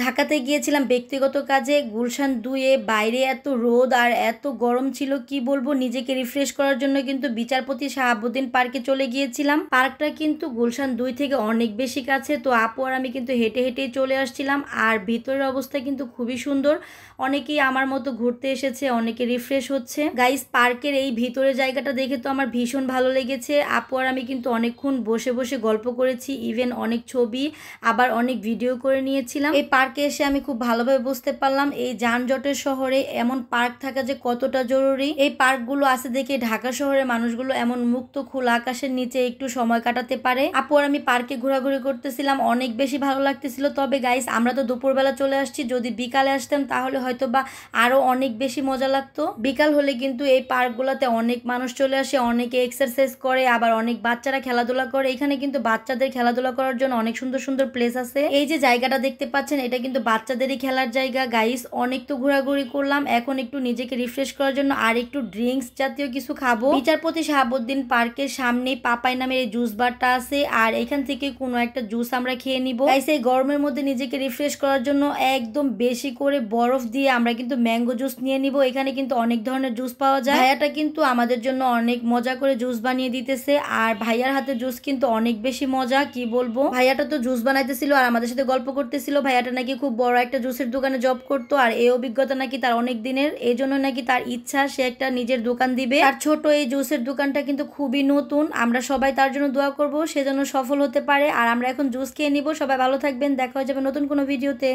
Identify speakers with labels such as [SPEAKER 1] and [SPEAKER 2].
[SPEAKER 1] ঢাকাতে গিয়েছিলাম ব্যক্তিগত কাজে। গুলশান 2-এ বাইরে এত রোদ আর এত গরম ছিল, কি বলবো। নিজেকে রিফ্রেশ করার জন্য কিন্তু বিচারপতি শাহাবুদ্দিন পার্কে চলে গিয়েছিলাম। পার্কটা কিন্তু গুলশান 2 থেকে অনেক বেশি কাছে। তো আপু আর আমি কিন্তু হেঁটে হেঁটেই চলে আসছিলাম। আর ভিতরের অবস্থা কিন্তু খুবই সুন্দর। অনেকেই আমার মতো ঘুরতে এসেছে, অনেকে রিফ্রেশ হচ্ছে। গাইস, পার্কের এই ভিতরের জায়গাটা দেখে তো আমার ভীষণ ভালো লেগেছে। আপু আর আমি কিন্তু অনেকক্ষণ বসে বসে গল্প করেছি, ইভেন অনেক ছবি আবার অনেক ভিডিও করে নিয়েছিলাম। এই পার্কে এসে আমি খুব ভালোভাবে বুঝতে পারলাম এই যানজটের শহরে এমন পার্ক থাকা যে কতটা জরুরি। এই পার্কগুলো আছে দেখে ঢাকা শহরের মানুষগুলো এমন মুক্ত খোলা আকাশের নিচে একটু সময় কাটাতে পারে। আপু আর আমি পার্কে ঘোরাঘুরি করতেছিলাম, অনেক বেশি ভালো লাগতেছিল। তবে গাইস, আমরা তো দুপুরবেলা চলে আসছি, যদি বিকালে আসতাম তাহলে হয়তো বা আরো অনেক বেশি মজা লাগতো। বিকাল হলে কিন্তু এই পার্কগুলোতে অনেক মানুষ চলে আসে, অনেকে এক্সারসাইজ করে, আবার অনেক বাচ্চারা খেলাধুলা করে। এখানে কিন্তু বাচ্চাদের খেলাধুলা করার জন্য অনেক সুন্দর সুন্দর প্লেস আছে। এই যে জায়গাটা দেখতে পাচ্ছেন, এটা কিন্তু বাচ্চাদেরই খেলার জায়গা। গাইস, অনেক তো ঘোরাঘুরি করলাম, এখন একটু নিজেকে রিফ্রেশ করার জন্য আর একটু ড্রিঙ্কস জাতীয় কিছু খাবো। বিচারপতি শাহাবুদ্দিন পার্কের সামনে পাপাই নামের এই জুস বারটা আছে, আর এখান থেকে কোনো একটা জুস আমরা খেয়ে নিব। গাইস, এই গরমের মধ্যে নিজেকে রিফ্রেশ করার জন্য একদম বেশি করে বরফ দিয়ে আমরা কিন্তু ম্যাঙ্গো জুস নিয়ে নিব। এখানে কিন্তু অনেক ধরনের জুস পাওয়া যায়। ভাইয়াটা কিন্তু আমাদের জন্য অনেক মজা করে জুস বানিয়ে দিতেছে, আর ভাইয়ার হাতে জুস কিন্তু অনেক বেশি মজা, কি বলবো। ভাইয়াটা তো জুস বানাইতেছিল আর আমাদের সাথে গল্প করতেছিল। ভাইয়াটা নাকি খুব বড় একটা জুসের দোকানে জব করতো, আর এই অভিজ্ঞতা নাকি তার অনেক দিনের। এই জন্য নাকি তার ইচ্ছা সে একটা নিজের দোকান দিবে। তার ছোট এই জুসের দোকানটা কিন্তু খুবই নতুন। আমরা সবাই তার জন্য দোয়া করবো, সে যেন সফল হতে পারে। আর আমরা এখন জুস খেয়ে নিব। সবাই ভালো থাকবেন, দেখা হয়ে যাবে নতুন কোনো ভিডিওতে।